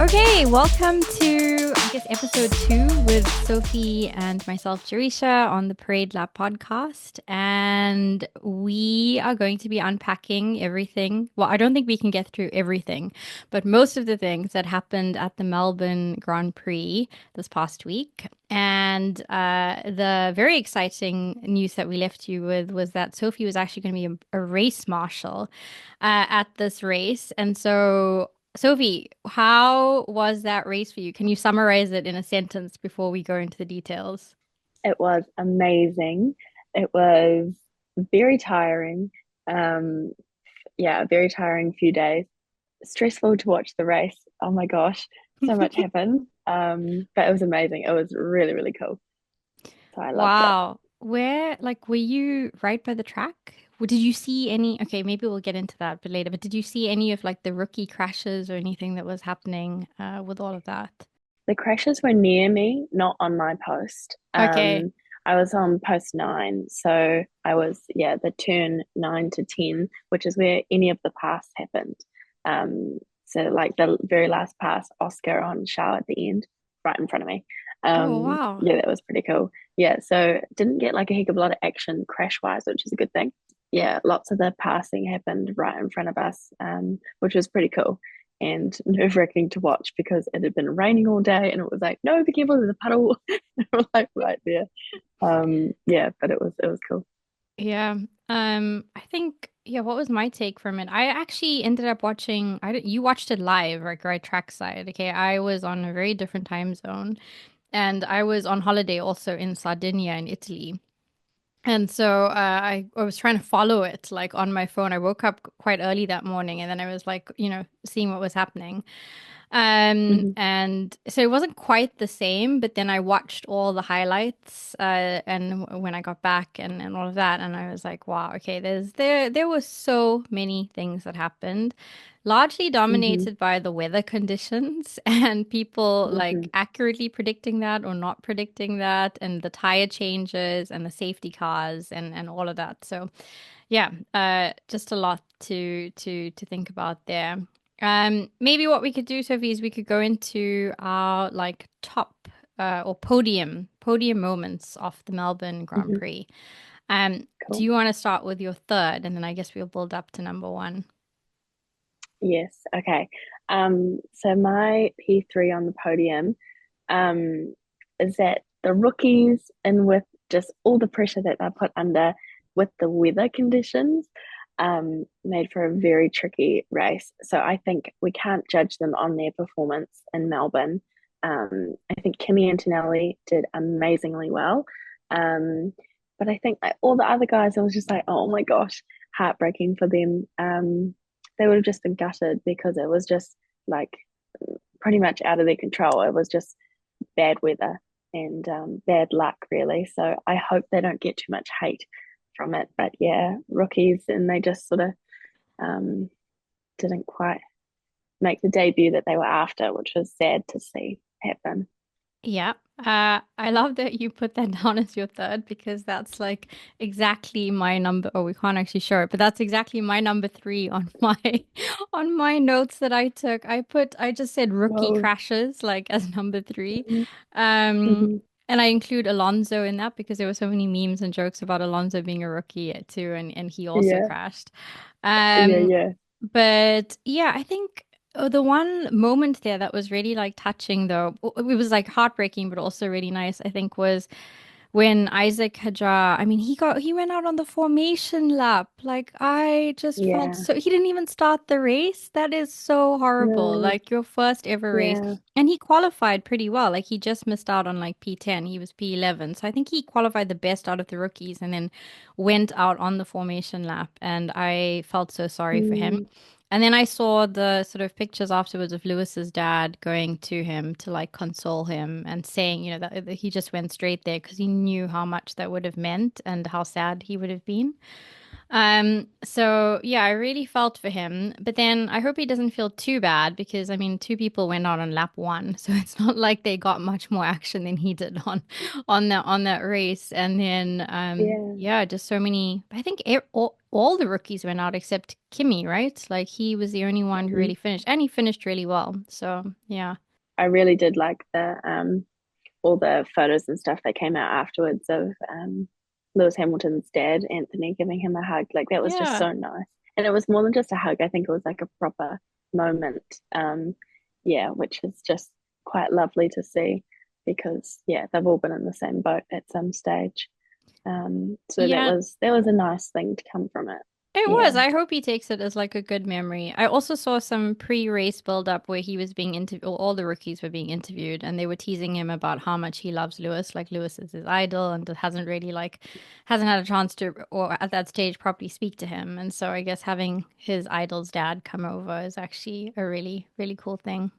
Okay, welcome to, I guess, episode 2 with Sophie and myself, Jerisha, on the Parade Lab podcast. And we are going to be unpacking everything. Well, I don't think we can get through everything, but most of the things that happened at the Melbourne Grand Prix this past week. And the very exciting news that we left you with was that Sophie was actually going to be a race marshal at this race. And so Sophie, how was that race for you? Can you summarize it in a sentence before we go into the details? It was amazing. It was very tiring. Um, yeah, very tiring few days. Stressful to watch the race. Oh my gosh, so much happened. But it was amazing. It was really, really cool. So I loved it. Wow. Were you right by the track? Did you see any? Okay, maybe we'll get into that a bit later, but did you see any of like the rookie crashes or anything that was happening with all of that? The crashes were near me, not on my post. Okay. I was on post 9, so I was, yeah, the turn 9 to 10, which is where any of the pass happened. So like the very last pass, Oscar on Shao at the end, right in front of me. Oh, wow. Yeah, that was pretty cool. Yeah, so didn't get like a heck of a lot of action crash wise, which is a good thing. Yeah, lots of the passing happened right in front of us, which was pretty cool and nerve-wracking to watch because it had been raining all day and it was like, no, be careful, there's a puddle. We're like right there. Yeah, but it was cool. Yeah. I think, yeah, what was my take from it? I actually ended up watching, you watched it live, right, Trackside. Okay. I was on a very different time zone and I was on holiday also in Sardinia in Italy. And so I was trying to follow it like on my phone. I woke up quite early that morning and then I was like, seeing what was happening. Hmm. And so it wasn't quite the same, but then I watched all the highlights, and when I got back and all of that, and I was like, wow, okay, there were so many things that happened, largely Hmm. dominated by the weather conditions and people like Hmm. accurately predicting that or not predicting that, and the tire changes and the safety cars and all of that. So yeah, just a lot to think about there. Maybe what we could do, Sophie, is we could go into our like top or podium moments of the Melbourne Grand Hmm. Prix. Do Cool. you want to start with your third, and then I guess we'll build up to number one. Yes. Okay. So my P3 on the podium, um, is that the rookies and with just all the pressure that they put under with the weather conditions, made for a very tricky race. So I think we can't judge them on their performance in Melbourne. I think Kimi Antonelli did amazingly well. Um, but I think like all the other guys, I was just like, oh my gosh, heartbreaking for them. They would have just been gutted because it was just like pretty much out of their control. It was just bad weather and bad luck, really. So I hope they don't get too much hate from it. But yeah, rookies, and they just sort of um, didn't quite make the debut that they were after, which was sad to see happen. Yeah. I love that you put that down as your third because that's like exactly my number. Oh, we can't actually show it, but that's exactly my number three on my on my notes that I took. I just said rookie Whoa. crashes like as number three. Mm-hmm. Um, Mm-hmm. and I include Alonso in that because there were so many memes and jokes about Alonso being a rookie too, and he also Yeah, crashed. yeah, Um, yeah. but yeah, I think the one moment there that was really like touching, though, it was like heartbreaking, but also really nice, I think, was when Isaac Hajar, I mean, he went out on the formation lap. Like, I just felt Yeah. so, he didn't even start the race. That is so horrible. No. Like, your first ever race. Yeah. And he qualified pretty well. Like, he just missed out on like P10. He was P11. So I think he qualified the best out of the rookies and then went out on the formation lap. And I felt so sorry for him. Mm. And then I saw the sort of pictures afterwards of Lewis's dad going to him to like console him and saying, that he just went straight there because he knew how much that would have meant and how sad he would have been. So yeah, I really felt for him, but then I hope he doesn't feel too bad because I mean, two people went out on lap one, so it's not like they got much more action than he did on that race. And then Yeah. yeah, just so many. I think all the rookies went out except Kimmy, right? Like he was the only one who Mhm. really finished, and he finished really well. So yeah, I really did like the all the photos and stuff that came out afterwards of Lewis Hamilton's dad, Anthony, giving him a hug. Like that was just yeah. so nice. And it was more than just a hug. I think it was like a proper moment. Yeah, which is just quite lovely to see because yeah, they've all been in the same boat at some stage. So that Yeah, was a nice thing to come from it. it Yeah. was. I hope he takes it as like a good memory. I also saw some pre-race build-up where he was being interviewed, all the rookies were being interviewed, and they were teasing him about how much he loves Lewis. Like Lewis is his idol, and hasn't really like hasn't had a chance to, or at that stage, properly speak to him. And so I guess having his idol's dad come over is actually a really, really cool thing.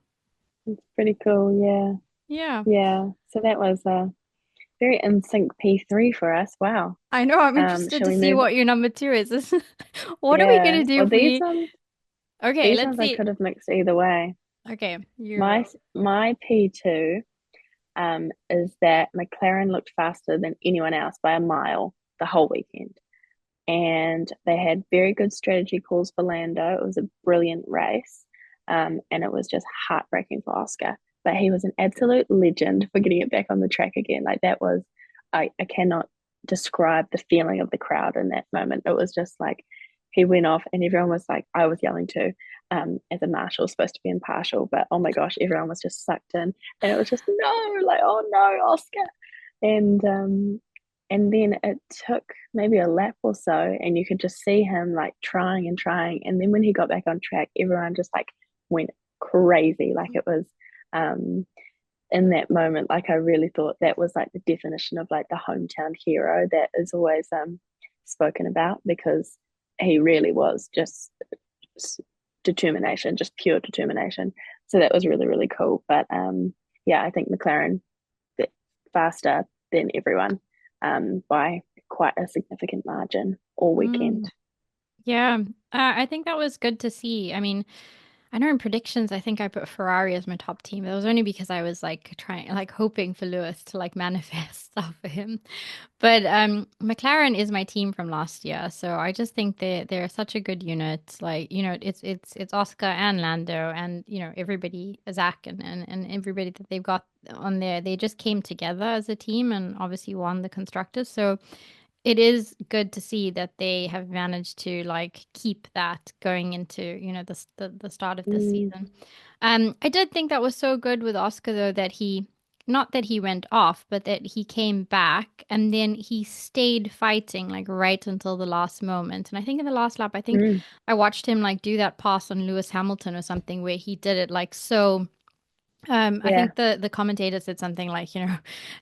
It's pretty cool. Yeah. Yeah, Yeah. So that was a very in sync P3 for us. Wow. I know. I'm interested Shall to we see move? what your number two is. What are we Yeah. gonna do Well, if we? Okay, these let's ones I see. could have mixed either way. Okay, you My go. my P2 is that McLaren looked faster than anyone else by a mile the whole weekend. And they had very good strategy calls for Lando. It was a brilliant race. And it was just heartbreaking for Oscar. But he was an absolute legend for getting it back on the track again. Like that was, I cannot describe the feeling of the crowd in that moment. It was just like he went off and everyone was like, I was yelling too, as a marshal, supposed to be impartial, but oh my gosh, everyone was just sucked in. And it was just no, like, oh no, Oscar. And then it took maybe a lap or so, and you could just see him like trying and trying. And then when he got back on track, everyone just like went crazy. Like it was um in that moment, like I really thought that was like the definition of like the hometown hero that is always spoken about because he really was just determination, just pure determination. So that was really, really cool. But yeah, I think McLaren faster than everyone by quite a significant margin all weekend. Mm. Yeah, I think that was good to see. I mean, I know in predictions, I think I put Ferrari as my top team. That was only because I was like trying, like hoping for Lewis to like manifest stuff for him. But McLaren is my team from last year, so I just think they're such a good unit. Like, it's Oscar and Lando and everybody, Zach and everybody that they've got on there. They just came together as a team and obviously won the constructors. So it is good to see that they have managed to like keep that going into, the start of this Mm, season. I did think that was so good with Oscar though that he not that he went off, but that he came back and then he stayed fighting like right until the last moment. And I think in the last lap, I think mm, I watched him like do that pass on Lewis Hamilton or something where he did it like so I yeah, think the commentator said something like,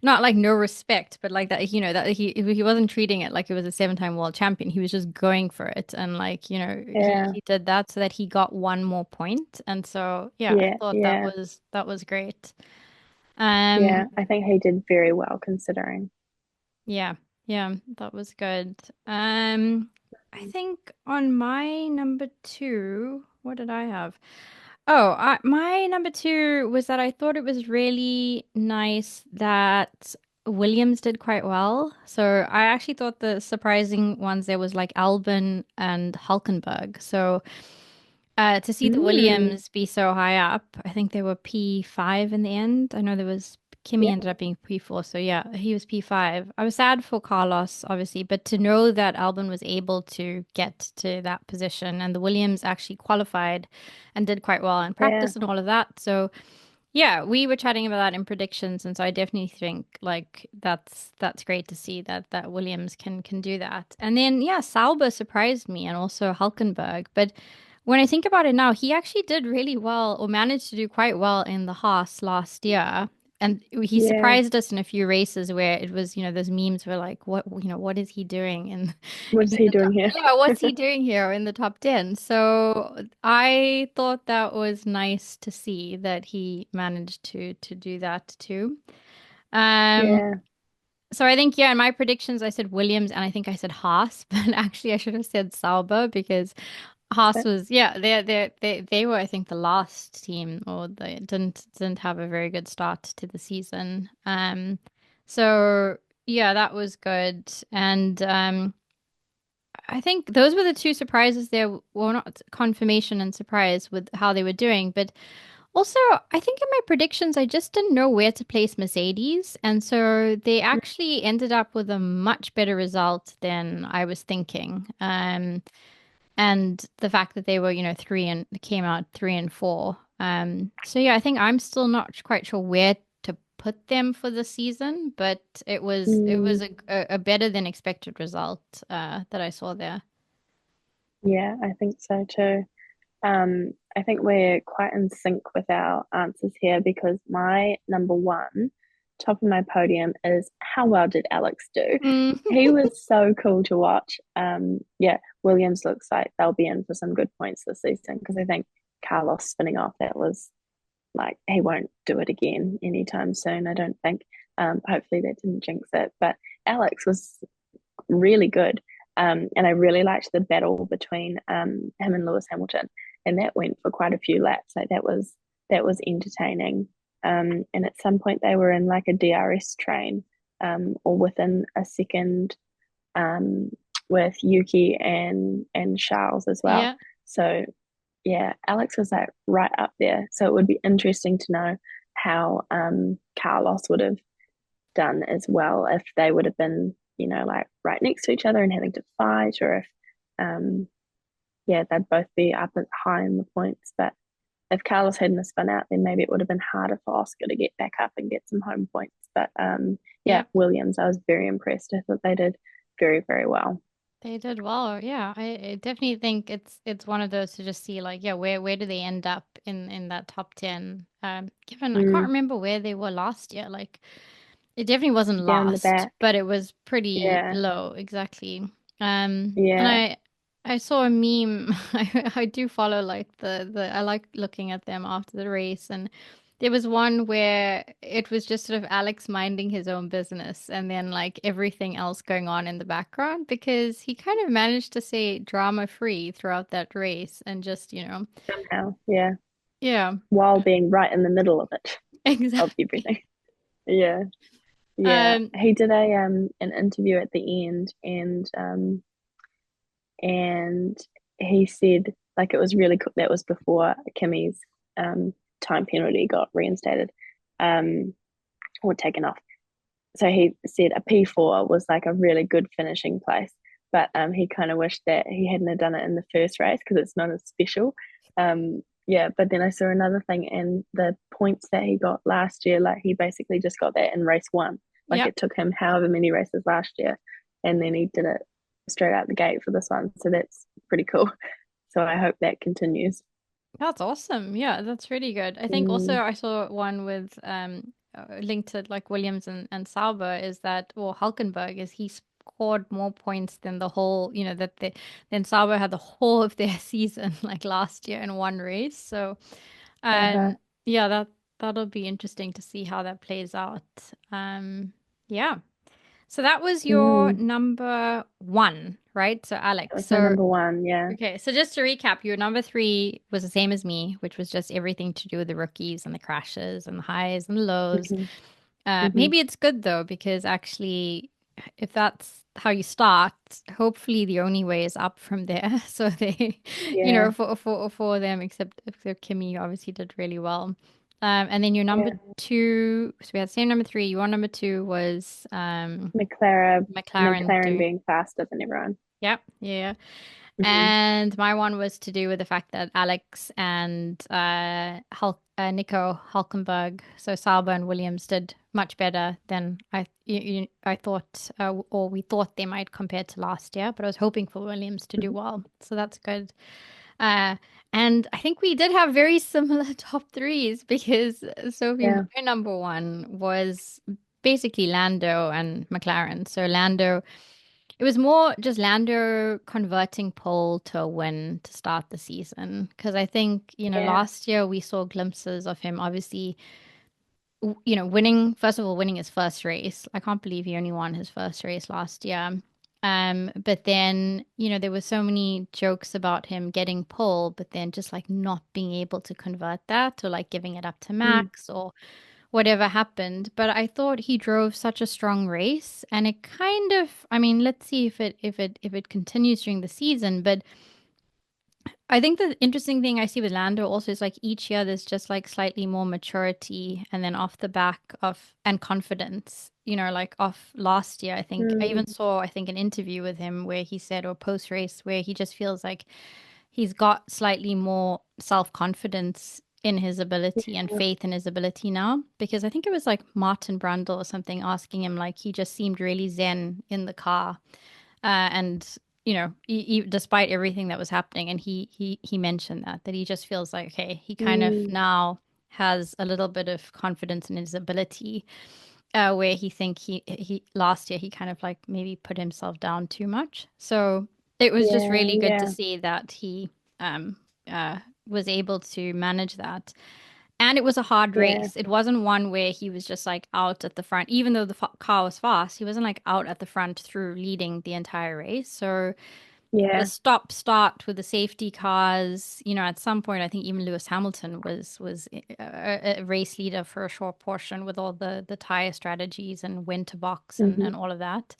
not like no respect, but like that, that he wasn't treating it like it was a seven-time world champion. He was just going for it. And like, yeah, he did that so that he got one more point. And so, yeah, I yeah, thought yeah, that was great. yeah. Um, I think he did very well considering. yeah, yeah, that was good. I think on my number two, what did I have? Oh, my number two was that I thought it was really nice that Williams did quite well. So I actually thought the surprising ones there was like Albon and Hulkenberg. So to see the Mm, Williams be so high up, I think they were P5 in the end. I know there was Kimmy yeah, ended up being P4. So yeah, he was P5. I was sad for Carlos, obviously, but to know that Albon was able to get to that position and the Williams actually qualified and did quite well in yeah, practice and all of that. So yeah, we were chatting about that in predictions, and so I definitely think like that's great to see that Williams can do that. And then yeah, Sauber surprised me, and also Hulkenberg. But when I think about it now, he actually did really well, or managed to do quite well in the Haas last year. And he yeah. surprised us in a few races where it was, those memes were like, what is he doing What's in he the top, doing here? yeah, what's he doing here in the top 10? So I thought that was nice to see that he managed to do that too. Um, Yeah, So I think, yeah, in my predictions, I said Williams and I think I said Haas, but actually I should have said Sauber because Haas But was, yeah, they were, I think, the last team, or they didn't have a very good start to the season. So yeah, that was good. And I think those were the two surprises there. Well, not confirmation and surprise with how they were doing, but also, I think in my predictions, I just didn't know where to place Mercedes. And so they actually ended up with a much better result than I was thinking. And the fact that they were, three and came out three and four. So yeah, I think I'm still not quite sure where to put them for the season, but it was mm, a better than expected result that I saw there. yeah, I think so too. I think we're quite in sync with our answers here because my number one, top of my podium, is how well did Alex do? Mm. He was so cool to watch. Yeah, Williams looks like they'll be in for some good points this season because I think Carlos spinning off, that was like he won't do it again anytime soon, I don't think. Hopefully that didn't jinx it. But Alex was really good. And I really liked the battle between him and Lewis Hamilton, and that went for quite a few laps. Like that was entertaining. And at some point they were in like a DRS train, or within a second, um, with Yuki and Charles as well. Yeah. So yeah, Alex was like right up there. So it would be interesting to know how Carlos would have done as well if they would have been, like right next to each other and having to fight, or if, yeah, they'd both be up at high in the points. But if Carlos hadn't spun out, then maybe it would have been harder for Oscar to get back up and get some home points. But yeah, Yeah. Williams, I was very impressed. I thought they did very, very well. They did well. Yeah, I definitely think it's one of those to just see like, yeah, where do they end up in that top 10? Given I can't Mm, remember where they were last year. Like it definitely wasn't down the last, back. but it was pretty Yeah, low, exactly. And yeah. I saw a meme. I do follow like the I like looking at them after the race, and there was one where it was just sort of Alex minding his own business and then like everything else going on in the background because he kind of managed to stay drama free throughout that race and just, Somehow, yeah. yeah, While being right in the middle of it, of exactly. everything. Yeah. Yeah, Um, he did a an interview at the end, and he said like it was really cool. That was before Kimmy's time penalty got reinstated, um or taken off. So he said a P4 was like a really good finishing place, but he kind of wished that he hadn't have done it in the first race because it's not as special. Yeah, but then I saw another thing, and the points that he got last year, like he basically just got that in race one. Like yeah, it took him however many races last year, and then he did it straight out the gate for this one. So that's pretty cool. So I hope that continues. that's awesome. Yeah, that's really good. I think also Mm, I saw one with linked to like Williams and Sauber is that, or Hulkenberg is he scored more points than the whole, that then Sauber had the whole of their season like last year in one race. So uh-huh. yeah, that'll be interesting to see how that plays out. Yeah. So that was your Mm, number one, right? So that Alex. was my So number one. Yeah. okay, so just to recap, your number three was the same as me, which was just everything to do with the rookies and the crashes and the highs and the lows. Hmm. Hmm. Maybe it's good though, because actually, if that's how you start, hopefully the only way is up from there. So they, Yeah. for them, except Kimmy, you obviously did really well. And then your number Yeah. two, so we had the same number three. Your number two was McLaren, McLaren McLaren doing. being faster than everyone. Yep, yeah. Hmm. And my one was to do with the fact that Alex and Nico Hulkenberg, so Sauber and Williams, did much better than I thought, or we thought they might compared to last year. But I was hoping for Williams to do Hmm. well, so that's good. Uh, and I think we did have very similar top threes because Sophie, my Yeah. number one was basically Lando and McLaren. So Lando. It was more just Lando converting pole to a win to start the season. Because I think, Yeah. last year we saw glimpses of him obviously winning, first of all, winning his first race. I can't believe he only won his first race last year. But then, there were so many jokes about him getting pole, but then just like not being able to convert that or like giving it up to Mm, Max or whatever happened. But I thought he drove such a strong race and it kind of, I mean, let's see if it continues during the season, but I think the interesting thing I see with Lando also is like each year there's just like slightly more maturity and then off the back of and confidence. Like off last year, I think I even mm, saw, I think, an interview with him where he said, or post race, where he just feels like he's got slightly more self-confidence in his ability and yeah, faith in his ability now. Because I think it was like Martin Brundle or something asking him, like, he just seemed really zen in the car and despite everything that was happening, and he mentioned that he just feels like okay, he kind of mm, now has a little bit of confidence in his ability, where he think he last year he kind of like maybe put himself down too much. So it was just yeah, really good to yeah, see that he um was able to manage that. And it was a hard yeah, race. It wasn't one where he was just like out at the front. Even though the car was fast, he wasn't like out at the front through leading the entire race. So the yeah. stop start with the safety cars, at some point, I think even Lewis Hamilton was a race leader for a short portion with all the tire strategies and when to box and Hmm. all of that.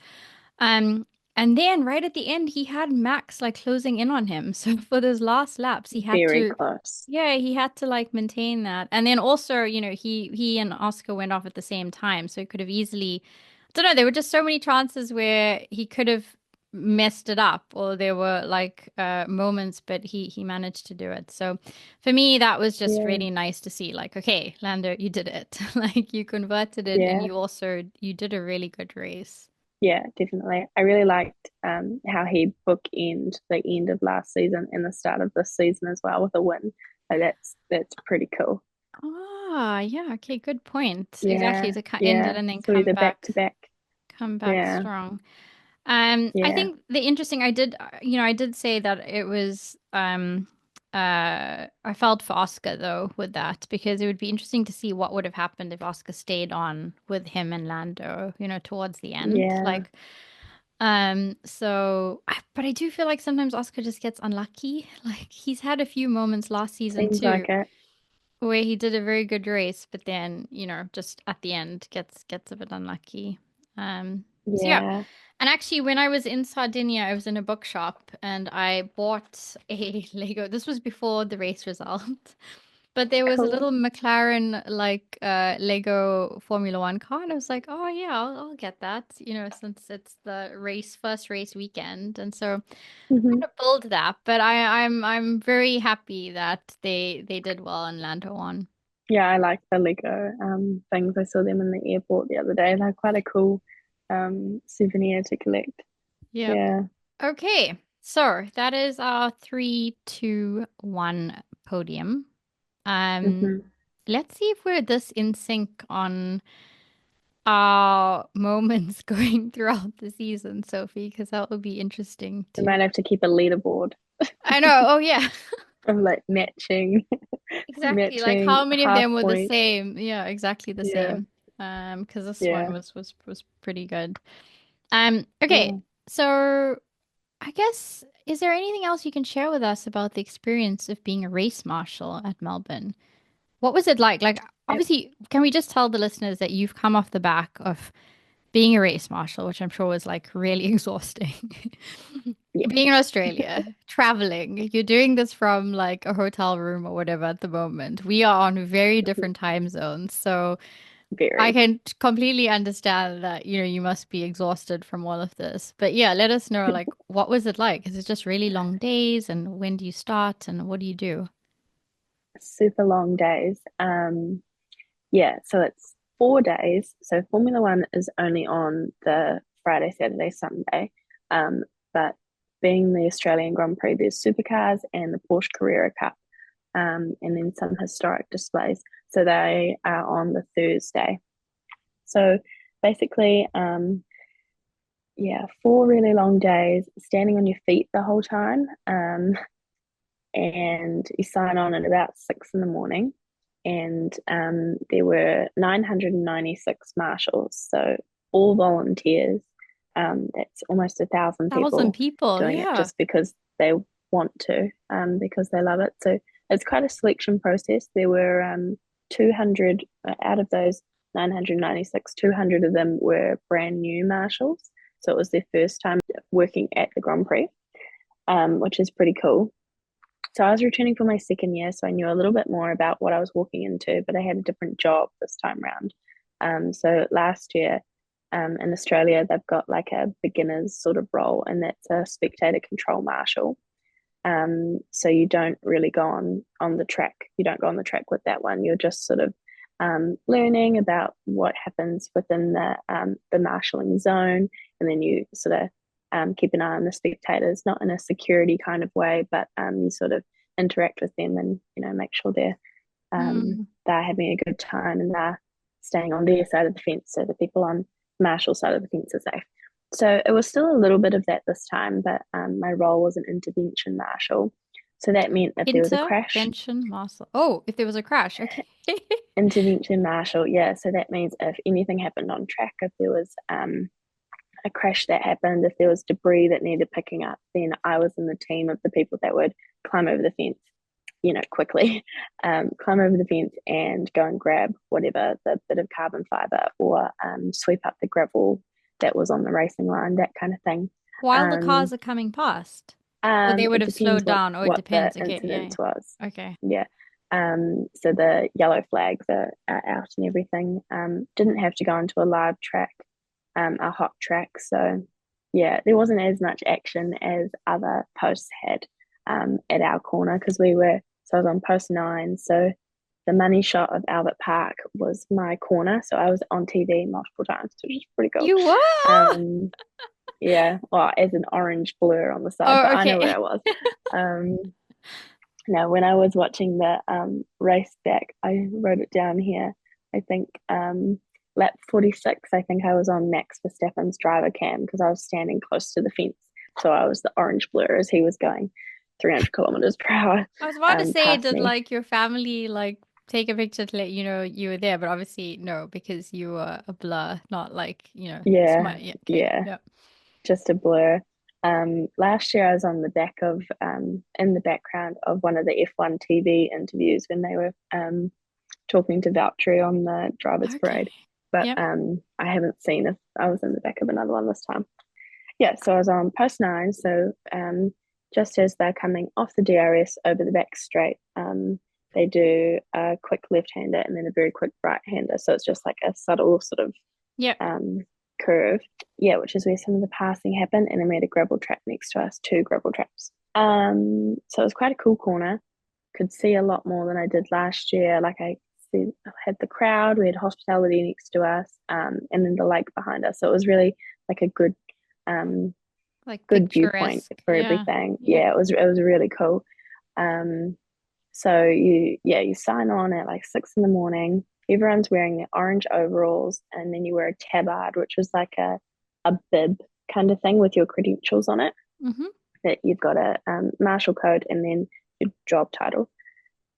Um, and then right at the end, he had Max like closing in on him. So for those last laps, he had Very to, close. yeah, he had to like maintain that. And then also, he and Oscar went off at the same time, so he could have easily, I don't know, there were just so many chances where he could have messed it up, or there were like moments, but he managed to do it. So for me, that was just Yeah, really nice to see. Like, okay, Lando, you did it. Like you converted it, and yeah, you did a really good race. yeah, definitely. I really liked how he bookend the end of last season and the start of this season as well with a win. So that's pretty cool. Ah, yeah, okay, good point. Exactly, Yeah, to end it yeah. and then So either back to back. come back Yeah, strong. I yeah, think the interesting, I did say that it was, I felt for Oscar though with that because it would be interesting to see what would have happened if Oscar stayed on with him and Lando, towards the end. yeah. Like, but I do feel like sometimes Oscar just gets unlucky. Like he's had a few moments last season Seems too like it. where he did a very good race, but then, just at the end gets a bit unlucky. So yeah. Yeah, And actually when I was in Sardinia, I was in a bookshop and I bought a Lego. This was before the race result. But there was a cool. little McLaren like Lego Formula One car, and I was like, oh yeah, I'll get that, since it's the first race weekend. And so Hmm. to build that, but I'm very happy that they did well and Lando won. Yeah, I like the Lego things. I saw them in the airport the other day. They're quite a cool souvenir to collect. Yep. Yeah. Okay. So that is our 3, 2, 1 podium. Um, Hmm. let's see if we're this in sync on our moments going throughout the season, Sophie, because that would be interesting We to. might have to keep a leaderboard I know. Oh yeah. of like matching, Exactly. Like matching how many of half them were the point. same? Yeah, exactly the Yeah, same. Because this one yeah, was pretty good. Okay. yeah. So I guess is there anything else you can share with us about the experience of being a race marshal at Melbourne? What was it like? Like It, obviously, can we just tell the listeners that you've come off the back of being a race marshal, which I'm sure was like really exhausting. yeah, Being in Australia, traveling, you're doing this from like a hotel room or whatever at the moment. We are on very different time zones. So I very. can completely understand that, you must be exhausted from all of this. But yeah, let us know like what was it like? Is it just really long days and when do you start and what do you do? Super long days. Yeah, so it's 4 days. So Formula One is only on the Friday, Saturday, Sunday. But being the Australian Grand Prix, there's supercars and the Porsche Carrera Cup, and then some historic displays. So they are on the Thursday. So basically, yeah, 4 really long days, standing on your feet the whole time. And you sign on at about 6 in the morning. and there were 996 marshals, so all volunteers. That's almost 1,000 people 1,000 people. doing it Yeah. just because they want to, because they love it. So it's quite a selection process. There were 200 out of those 996, 200 of them were brand new marshals. So it was their first time working at the Grand Prix, which is pretty cool. So I was returning for my second year, so I knew a little bit more about what I was walking into, but I had a different job this time round. So last year, in Australia, they've got like a beginner's sort of role, and that's a spectator control marshal. So you don't really go on the track. You don't go on the track with that one. You're just sort of learning about what happens within the marshalling zone, and then you sort of keep an eye on the spectators, not in a security kind of way, but you sort of interact with them and make sure they're having a good time and they're staying on their side of the fence, so the people on Marshall's side of the fence are safe. So it was still a little bit of that this time, but my role was an intervention marshal. So that meant if there was a crash, Intervention muscle. Oh, if there was a crash. Okay. intervention marshal, yeah. So that means if anything happened on track, if there was a crash that happened, if there was debris that needed picking up, then I was in the team of the people that would climb over the fence, quickly, climb over the fence and go and grab whatever the bit of carbon fiber or sweep up the gravel that was on the racing line, that kind of thing. While the Um, cars are coming past. Or they would it have depends slowed down. Oh, it what the depends. Okay. Yeah. incident was. Yeah. Okay. Yeah. So the yellow flags are out and everything. Didn't have to go into a live track, a hot track. So yeah, there wasn't as much action as other posts had at our corner because so I was on post 9. So the money shot of Albert Park was my corner. So I was on TV multiple times, which is pretty cool. You were? Um, yeah, well, as an orange blur on the side, Oh, but I know where okay. I was. Um, now, when I was watching the race back, I wrote it down here. I think lap 46, I think I was on Max Verstappen's driver cam because I was standing close to the fence. So I was the orange blur as he was going 300 kilometers per hour I was about to say, past did me. like your family like take a picture to let you know you were there? But obviously no, because you were a blur, not like, Yeah, smart. Yeah, okay. yeah, Yeah. just a blur. Last year I was on the back of in the background of one of the F1 TV interviews when they were talking to Valtteri on the drivers' Okay. parade. But Yep. I haven't seen if I was in the back of another one this time. Yeah, so I was on post 9. So just as they're coming off the DRS over the back straight, they do a quick left-hander and then a very quick right-hander. So it's just like a subtle sort of Yep. curve. Yeah, which is where some of the passing happened. And then we had a gravel trap next to us, 2 gravel traps. So it was quite a cool corner. Could see a lot more than I did last year. Like I had the crowd, we had hospitality next to us, and then the lake behind us. So it was really like a um, Like good viewpoint picturesque. for Yeah. everything. Yeah. Yeah, it was really cool. Um, so you sign on at like 6 in the morning. Everyone's wearing their orange overalls, and then you wear a tabard, which was like a bib kind of thing with your credentials on it. Mm-hmm. That you've got a marshal code and then your job title.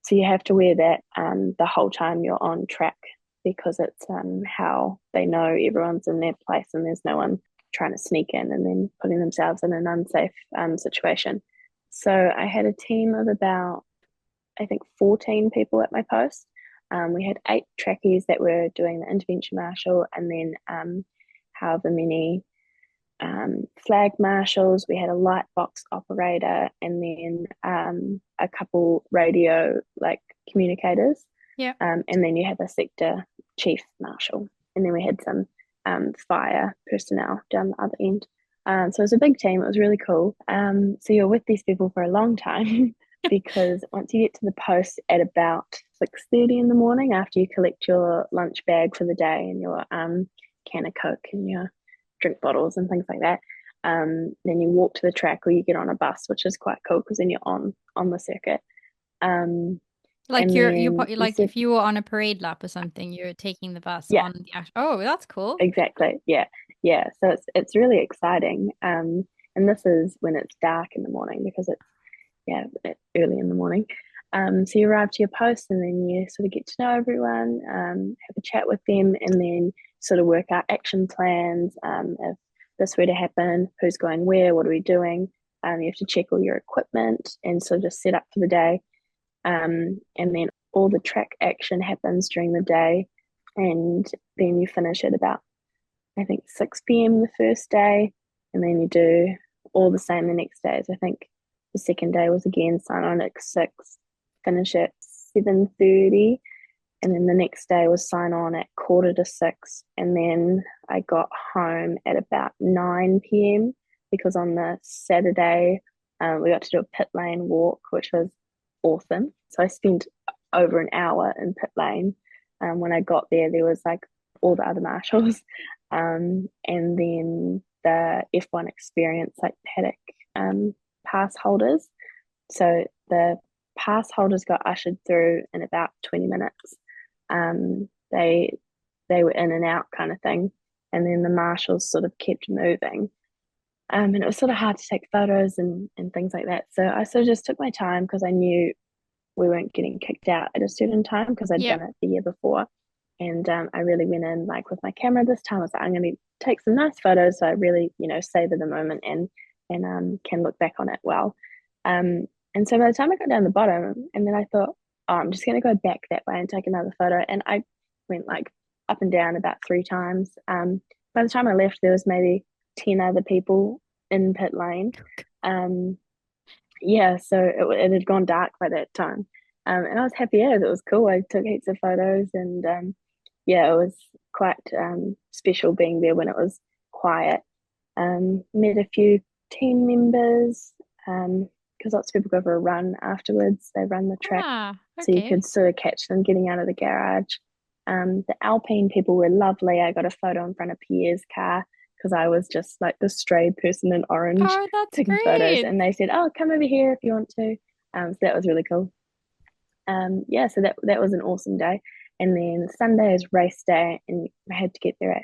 So you have to wear that the whole time you're on track because it's how they know everyone's in their place and there's no one trying to sneak in and then putting themselves in an unsafe situation. So I had a team of about, I think, 14 people at my post. We had 8 trackies that were doing the intervention marshal and then however many flag marshals. We had a light box operator and then a couple radio like communicators. Yeah. And then you have a sector chief marshal. And then we had some fire personnel down the other end. So it was a big team. It was really cool. So you're with these people for a long time because once you get to the post at about 6:30 in the morning after you collect your lunch bag for the day and your can of Coke and your drink bottles and things like that. Then you walk to the track or you get on a bus, which is quite cool because then you're on the circuit. Like And you're then you like said, if you were on a parade lap or something, you're taking the bus yeah, on the actual. Oh, that's cool. exactly, yeah, yeah. So it's really exciting. And this is when it's dark in the morning because it's early in the morning. So you arrive to your post and then you sort of get to know everyone, have a chat with them, and then sort of work out action plans. If this were to happen, who's going where, what are we doing? You have to check all your equipment and sort of just set up for the day. And then all the track action happens during the day, and then you finish at about, I think, 6 p.m. the first day, and then you do all the same the next day. So I think the second day was again sign on at 6, finish at 7:30, and then the next day was sign on at 5:45, and then I got home at about 9 p.m. because on the Saturday we got to do a pit lane walk, which was awesome. So I spent over an hour in pit lane. When I got there, there was like all the other marshals, and then the F1 experience, like paddock pass holders. So the pass holders got ushered through in about 20 minutes. They were in and out kind of thing, and then the marshals sort of kept moving. And it was sort of hard to take photos and things like that. So I sort of just took my time because I knew we weren't getting kicked out at a certain time because I'd Yep. done it the year before. And I really went in like with my camera this time. I was like, I'm going to take some nice photos so I really, savor the moment and can look back on it well. And so by the time I got down the bottom, and then I thought, oh, I'm just going to go back that way and take another photo. And I went like up and down about 3 times. By the time I left, there was maybe 10 other people in pit lane. Um, yeah, so it had gone dark by that time. And I was happy as it was cool. I took heaps of photos and yeah, it was quite special being there when it was quiet. Met a few team members because lots of people go for a run afterwards. They run the track, Ah, so you okay. could sort of catch them getting out of the garage. The Alpine people were lovely. I got a photo in front of Pierre's car because I was just like the stray person in orange Oh, that's taking photos, great. and they said, "Oh, come over here if you want to." So that was really cool. Yeah, so that was an awesome day. And then Sunday is race day, and I had to get there at,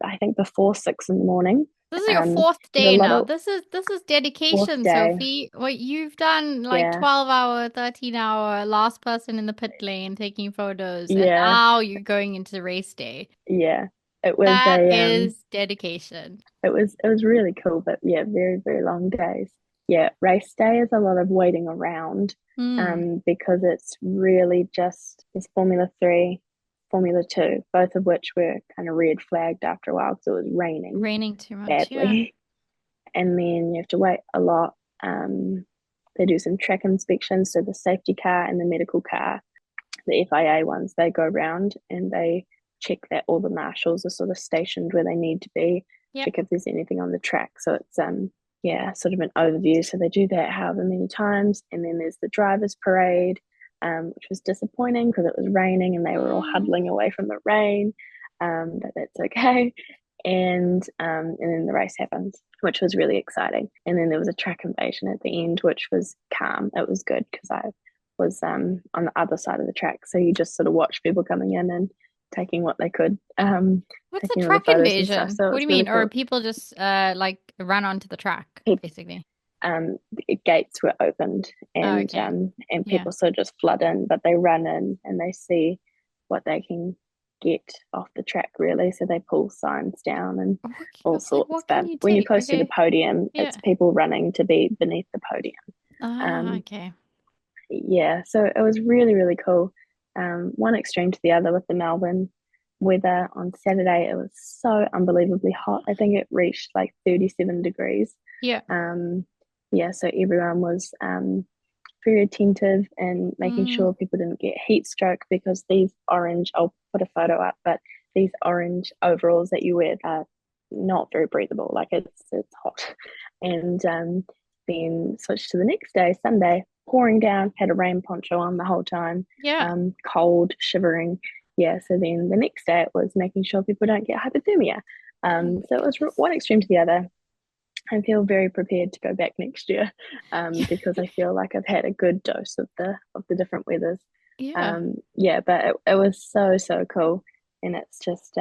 I think, before 6 in the morning. This is your fourth There's a day lot now. of This is fourth dedication, day. Sophie. What you've done like Yeah, 12-hour, 13-hour, last person in the pit lane taking photos, and yeah, now you're going into race day. yeah. It was That a is dedication. it was really cool, but yeah, very, very long days. Yeah, race day is a lot of waiting around, Hmm. because it's really just it's Formula 3, Formula 2, both of which were kind of red flagged after a while because it was raining Raining too much. Yeah. badly. And then you have to wait a lot. They do some track inspections, so the safety car and the medical car, the FIA ones, they go around and they check that all the marshals are sort of stationed where they need to be, Yep. check if there's anything on the track. So it's yeah, sort of an overview. So they do that however many times, and then there's the drivers' parade, which was disappointing because it was raining and they were all Mm. huddling away from the rain. But that's okay. And then the race happened, which was really exciting. And then there was a track invasion at the end, which was calm. It was good because I was on the other side of the track, so you just sort of watch people coming in and taking what they could, What's a taking all the track photos and stuff. invasion? So it What do was you really mean? Or cool. people just like run onto the track, basically? The gates were opened, Oh, and okay. Yeah. people sort of just flood in, but they run in and they see what they can get off the track, really. So they pull signs down and all Like sorts. what can But you when you're take? close to the Okay. podium, it's Yeah. people running to be beneath the podium. Ah, Um, okay. yeah, so it was really, really cool. One extreme to the other with the Melbourne weather on Saturday. It was so unbelievably hot. I think it reached like 37 degrees. Yeah. Um, yeah, so everyone was very attentive and making Mm, sure people didn't get heat stroke because these orange, I'll put a photo up, but these orange overalls that you wear are not very breathable. Like it's hot. And then switched to the next day, Sunday, pouring down, had a rain poncho on the whole time, yeah. cold, shivering. Yeah, so then the next day it was making sure people don't get hypothermia. Oh my So it was goodness. one extreme to the other. I feel very prepared to go back next year, because I feel like I've had a good dose of the different weathers. Yeah. Yeah, but it was so, so cool, and it's just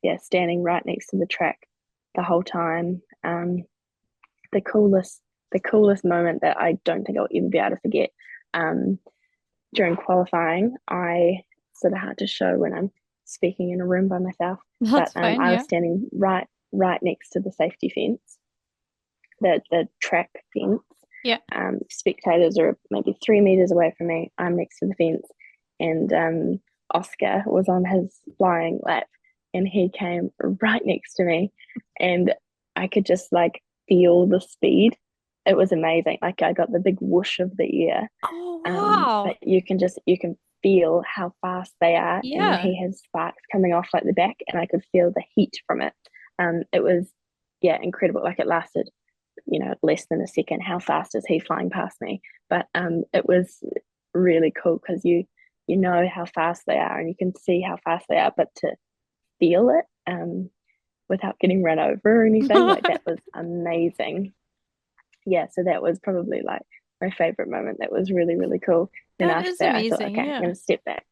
yeah, standing right next to the track the whole time. The coolest moment that I don't think I'll ever be able to forget. Um, during qualifying, I sort of hard to show when I'm speaking in a room by myself, but That's fine. I was Yeah. standing right next to the safety fence, the track fence. Yeah. Spectators are maybe 3 meters away from me. I'm next to the fence, and Oscar was on his flying lap, and he came right next to me, and I could just like feel the speed. It was amazing. Like I got the big whoosh of the air, Oh, wow. but you can feel how fast they are, and Yeah. he has sparks coming off like the back, and I could feel the heat from it. It was yeah incredible. Like it lasted less than a second. How fast is he flying past me? But it was really cool because you know how fast they are and you can see how fast they are, but to feel it without getting run over or anything like that was amazing. Yeah, so that was probably like my favorite moment. That was really really cool. Then That after is that, I thought, amazing. okay, I'm Yeah. going to step back.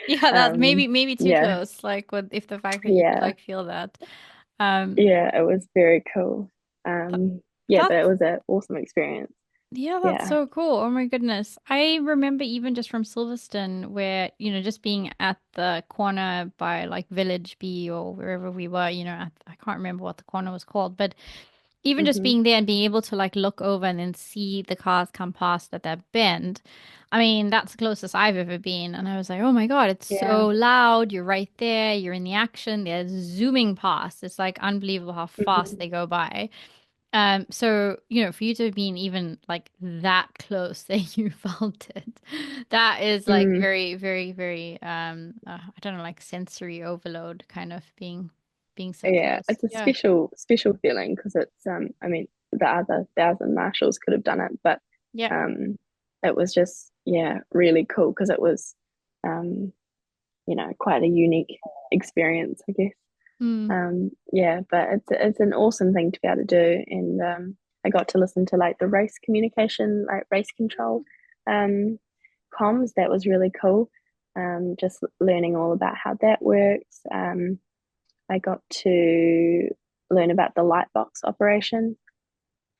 Yeah, that maybe too Yeah, close. Like with if the fact that you could yeah, like feel that. Um, yeah. It was very cool. th- Yeah, but it that's was an awesome experience. yeah, that's Yeah. so cool. Oh my goodness. I remember even just from Silverstone where, just being at the corner by like Village B or wherever we were, I can't remember what the corner was called, but even just Hmm. being there and being able to like look over and then see the cars come past at that bend. I mean, that's the closest I've ever been. And I was like, oh my God, it's Yeah. so loud. You're right there. You're in the action. They're zooming past. It's like unbelievable how fast Hmm. they go by. So, for you to have been even like that close that you felt it, that is like Mm. very, very, very, I don't know, like sensory overload kind of being so Yeah, close. it's a Yeah. special feeling because it's I mean the other thousand marshals could have done it, but Yeah. um it was just yeah really cool because it was um quite a unique experience, I guess. Mm. Yeah, but it's an awesome thing to be able to do, and I got to listen to like the race communication, like race control um comms. That was really cool. Just learning all about how that works. I got to learn about the lightbox operation.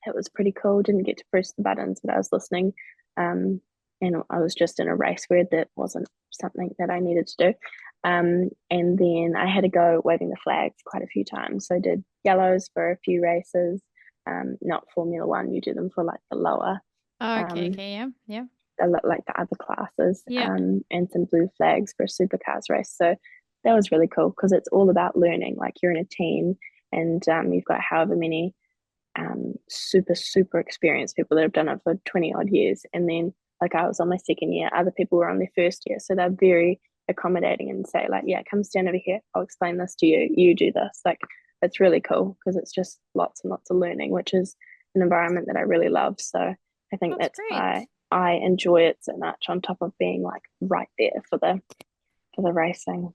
It was pretty cool. Didn't get to press the buttons, but I was listening. Um, and I was just in a race where that wasn't something that I needed to do. And then I had to go waving the flags quite a few times. So I did yellows for a few races, not Formula One. You do them for like the lower, Okay, um, okay, yeah, yeah, like the other classes, yeah. and some blue flags for a supercars race. So that was really cool because it's all about learning. Like you're in a team, and you've got however many super experienced people that have done it for 20 odd years, and then like I was on my second year, other people were on their first year, so they're very accommodating and say like, yeah, come stand over here, I'll explain this to you, you do this. Like it's really cool because it's just lots and lots of learning, which is an environment that I really love. So I think That's that's great. why I enjoy it so much, on top of being like right there for the racing.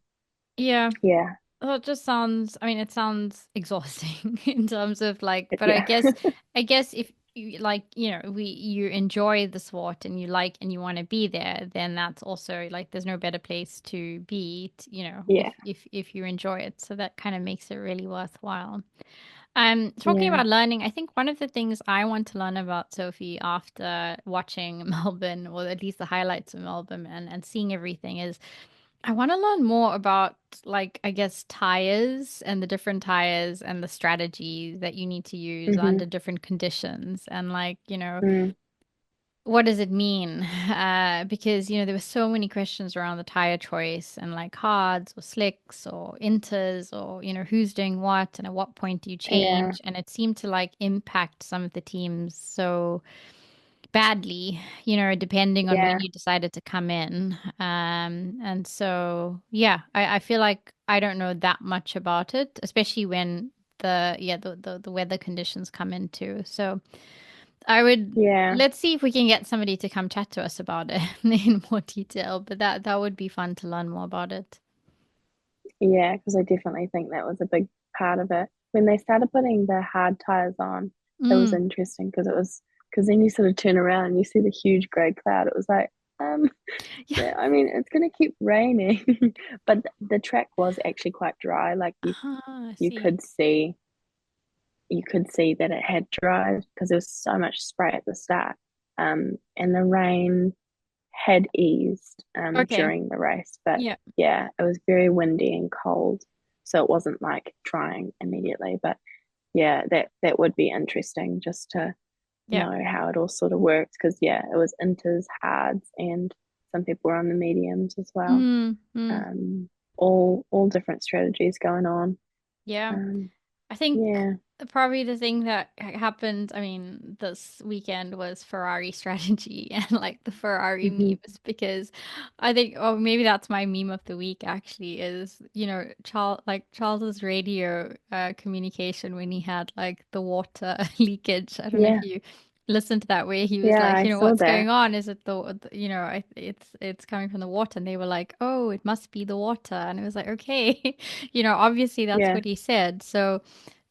Yeah. Yeah, Well, it just sounds, I mean, it sounds exhausting in terms of like, but I yeah. guess, I guess if you like, you enjoy the sport and you like and you want to be there, then that's also like, there's no better place to be, if Yeah, if you enjoy it. So that kind of makes it really worthwhile. Talking yeah. about learning, I think one of the things I want to learn about Sophie after watching Melbourne, or at least the highlights of Melbourne and seeing everything is I want to learn more about, like, I guess, tires and the different tires and the strategy that you need to use Mm-hmm. under different conditions. And, like, Mm, what does it mean? Because, there were so many questions around the tire choice and, like, hards or slicks or inters or, who's doing what and at what point do you yeah, change? And it seemed to, like, impact some of the teams so badly, depending on when yeah, you decided to come in. And so, yeah, I feel like I don't know that much about it, especially when the weather conditions come into. So I would yeah. let's see if we can get somebody to come chat to us about it in more detail, but that would be fun to learn more about it. Yeah, because I definitely think that was a big part of it. When they started putting the hard tires on, it was Mm. interesting because then you sort of turn around and you see the huge grey cloud. It was like, um, Yeah. yeah, I mean, it's gonna keep raining, but the track was actually quite dry. Like I you see. you could see that it had dried because there was so much spray at the start. And the rain had eased Okay. during the race, but Yeah. yeah, it was very windy and cold, so it wasn't like drying immediately. But yeah, that would be interesting just to Yeah. know how it all sort of works because yeah, it was inters, hards, and some people were on the mediums as well. Mm, mm. Um, all different strategies going on. Yeah. Um, I think yeah. probably the thing that happened, I mean, this weekend was Ferrari strategy and like the Ferrari Hmm. memes because I think, oh, maybe that's my meme of the week actually is, Charles's radio communication when he had like the water leakage. I don't know if Yeah. you listened to that where he was Yeah, like, I saw what's that. going on? Is it it's coming from the water? And they were like, oh, it must be the water. And it was like, okay, obviously that's Yeah. what he said. So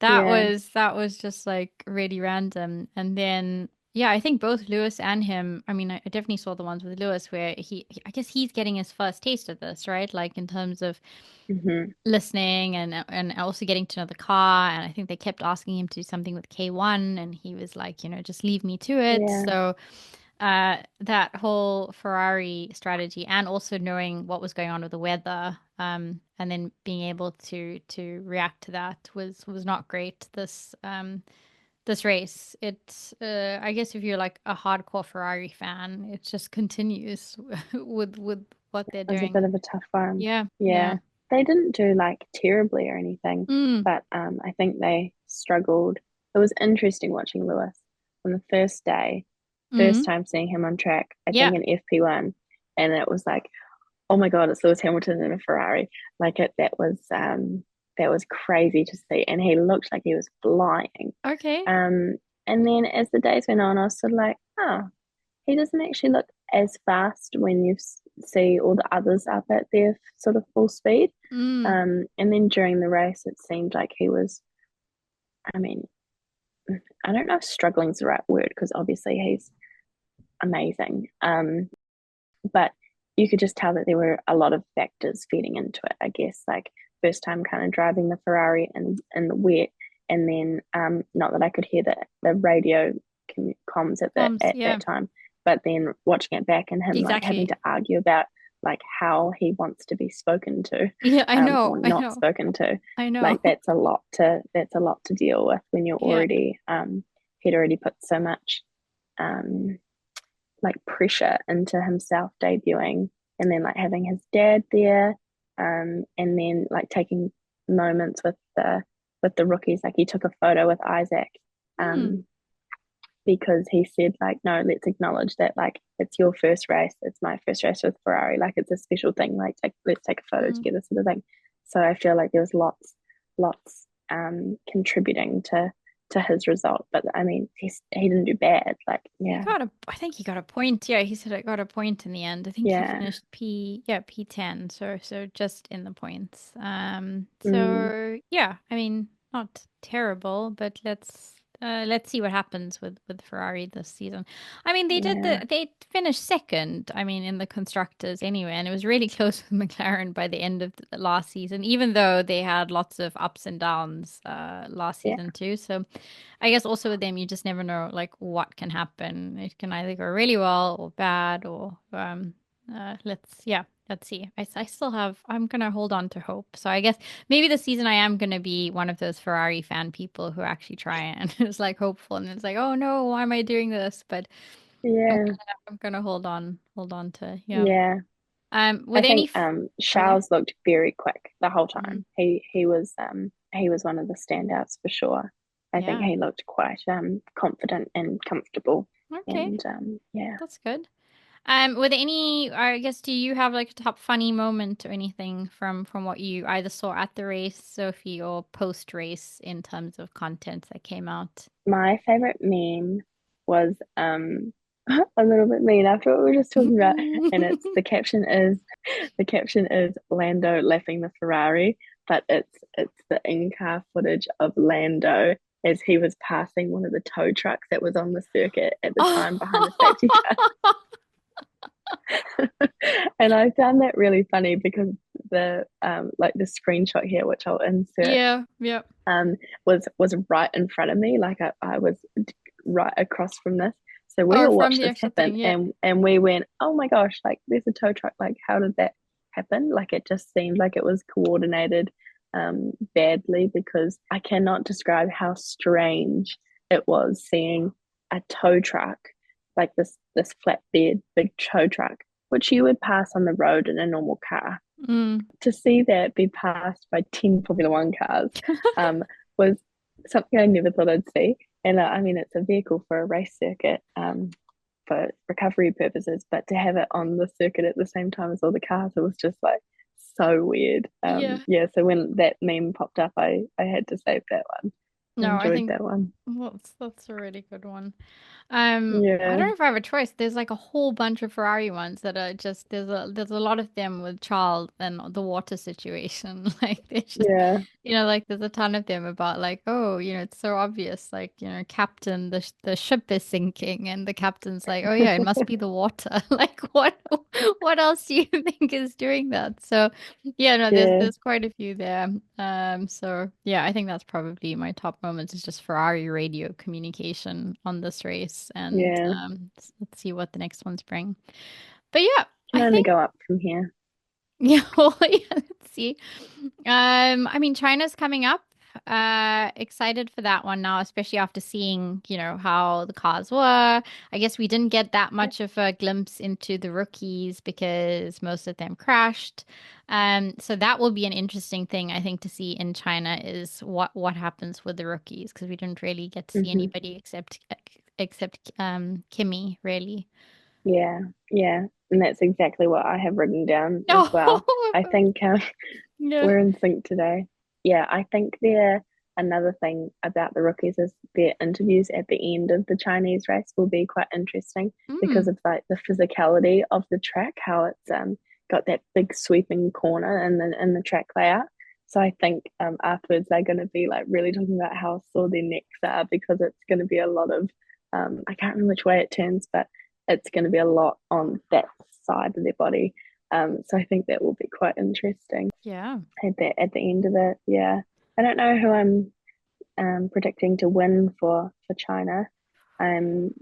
Yeah. that was just like really random. And then yeah, I think both Lewis and him, I mean, I definitely saw the ones with Lewis where I guess he's getting his first taste of this, right? Like in terms of Hmm. listening and also getting to know the car. And I think they kept asking him to do something with K1 and he was like, just leave me to it. Yeah. So that whole Ferrari strategy and also knowing what was going on with the weather, and then being able to react to that was not great this race. I guess if you're like a hardcore Ferrari fan, it just continues with what they're It was a bit doing. of a tough one. Yeah, yeah. Yeah. They didn't do like terribly or anything, Mm, but I think they struggled. It was interesting watching Lewis on the first day, first mm, time seeing him on track, I yeah. think in FP1, and it was like, oh my God, it's Lewis Hamilton in a Ferrari. Like that was crazy to see. And he looked like he was flying. Okay. Um and then as the days went on, I was sort of like, oh, he doesn't actually look as fast when you see all the others up at their sort of full speed. Mm, And then during the race, it seemed like he was, I mean, I don't know if struggling is the right word because obviously he's amazing. But you could just tell that there were a lot of factors feeding into it, I guess, like first time kind of driving the Ferrari in the wet. And then, not that I could hear the radio comms Tom's, at yeah. that time, but then watching it back and him like having Exactly. to argue about like how he wants to be spoken to, Yeah, I know. or I not know. spoken to. I know. Like that's a lot to deal with when you're Yeah. already he'd already put so much um like pressure into himself debuting and then like having his dad there, and then like taking moments with the rookies, like he took a photo with Isaac, Mm, um because he said like, no, let's acknowledge that like it's your first race, it's my first race with Ferrari, like it's a special thing, like let's take a photo mm. together sort of thing. So I feel like there was lots contributing to his result, but I mean he didn't do bad, like yeah. I think he got a point. Yeah, he said I got a point in the end. I think he Yeah. finished P10, so just in the points. Mm, So yeah, I mean, not terrible, but let's see what happens with Ferrari this season. I mean, yeah. they finished second, I mean, in the constructors anyway, and it was really close with McLaren by the end of the last season, even though they had lots of ups and downs last Yeah. season too. So I guess also with them, you just never know like what can happen. It can either go really well or bad, or let's see. I still have. I'm gonna hold on to hope. So I guess maybe this season I am gonna be one of those Ferrari fan people who actually try and is like hopeful, and it's like, oh no, why am I doing this? But Yeah. I'm gonna hold on to yeah. Yeah. I With any think f oh yeah. Charles looked very quick the whole Mm, time. He was one of the standouts for sure. I think yeah. he looked quite confident and comfortable. Okay, And yeah. that's good. With any, I guess, do you have like a top funny moment or anything from what you either saw at the race, Sophie, or post race in terms of content that came out? My favorite meme was a little bit mean after what we were just talking about. And it's the caption is Lando lapping the Ferrari, but it's the in-car footage of Lando as he was passing one of the tow trucks that was on the circuit at the time behind the safety car. And I found that really funny because the like the screenshot here, which I'll insert, Yeah, yeah. was right in front of me. Like I was right across from this. So we Oh, all from watched the this actual thing, happen, yeah. and we went, oh my gosh, like there's a tow truck. Like, how did that happen? Like, it just seemed like it was coordinated badly, because I cannot describe how strange it was seeing a tow truck, like this flatbed big tow truck, which you would pass on the road in a normal car. Mm. To see that be passed by 10 Formula One cars was something I never thought I'd see. And I mean, it's a vehicle for a race circuit, for recovery purposes, but to have it on the circuit at the same time as all the cars, it was just like so weird. Yeah. Yeah, so when that meme popped up, I had to save that one. I No, I enjoyed think that one. that's a really good one. I Yeah, don't know if I have a choice. There's like a whole bunch of Ferrari ones that are just there's a lot of them with Charles and the water situation. Like there's just yeah, like there's a ton of them about like, oh, it's so obvious, like, captain, the ship is sinking, and the captain's like, oh yeah, it must be the water. Like what else do you think is doing that? So yeah, no, there's yeah, there's quite a few there. So yeah, I think that's probably my top moments is just Ferrari radio communication on this race, and yeah. let's see what the next ones bring. But yeah, Can I only think go up from here. yeah, well, yeah, let's see. I mean, China's coming up. Excited for that one now, especially after seeing, how the cars were. I guess we didn't get that much of a glimpse into the rookies because most of them crashed. So that will be an interesting thing, I think, to see in China is what happens with the rookies because we didn't really get to see Hmm. anybody except Kimmy, really. Yeah, yeah. And that's exactly what I have written down as well. I Oh, think yeah. we're in sync today. Yeah, I think another thing about the rookies is their interviews at the end of the Chinese race will be quite interesting Mm, because of like the physicality of the track, how it's got that big sweeping corner in the track layout. So I think afterwards they're going to be like really talking about how sore their necks are because it's going to be a lot of I can't remember which way it turns, but it's going to be a lot on that side of their body. So I think that will be quite interesting yeah. at the end of it. Yeah, I don't know who I'm predicting to win for China. I'm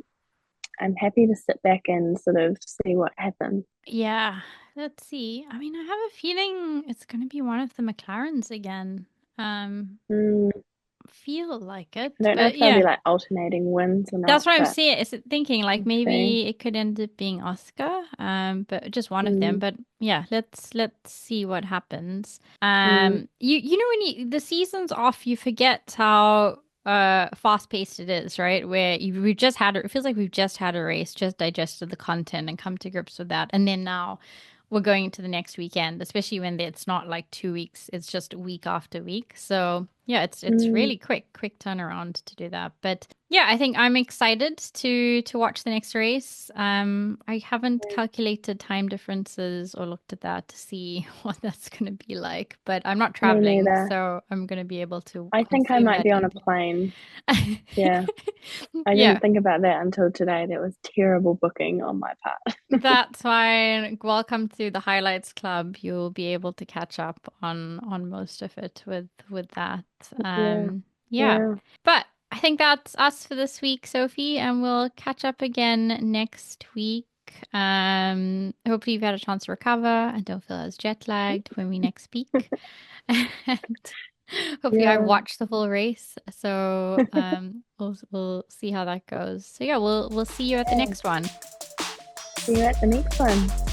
I'm happy to sit back and sort of see what happens. Yeah, let's see. I mean, I have a feeling it's going to be one of the McLarens again. Um, Mm, feel like I it, don't know but if they'll be yeah, like alternating wins or that's not, what I'm but saying. Is thinking like we'll see. maybe it could end up being Oscar, but just one of them. Mm, But yeah, let's see what happens. mm, You know when the season's off, you forget how fast paced it is, right? Where we've just had it feels like we've just had a race, just digested the content and come to grips with that, and then now we're going into the next weekend, especially when it's not like 2 weeks, it's just week after week. So yeah, it's mm, really quick turnaround to do that. But yeah, I think I'm excited to watch the next race. I haven't calculated time differences or looked at that to see what that's going to be like, but I'm not me traveling, neither. so I'm going to be able to I think I consume might that be on a easily. plane. Yeah. I Yeah, didn't think about that until today. That was terrible booking on my part. that's fine. Welcome to the Highlights Club. You'll be able to catch up on most of it with that. Yeah, Yeah. yeah, But I think that's us for this week, Sophie, and we'll catch up again next week. Hopefully you've had a chance to recover and don't feel as jet lagged when we next speak. And hopefully I've yeah. watched the full race. So we'll see how that goes. So yeah, we'll see you at the Yeah. next one. See you at the next one.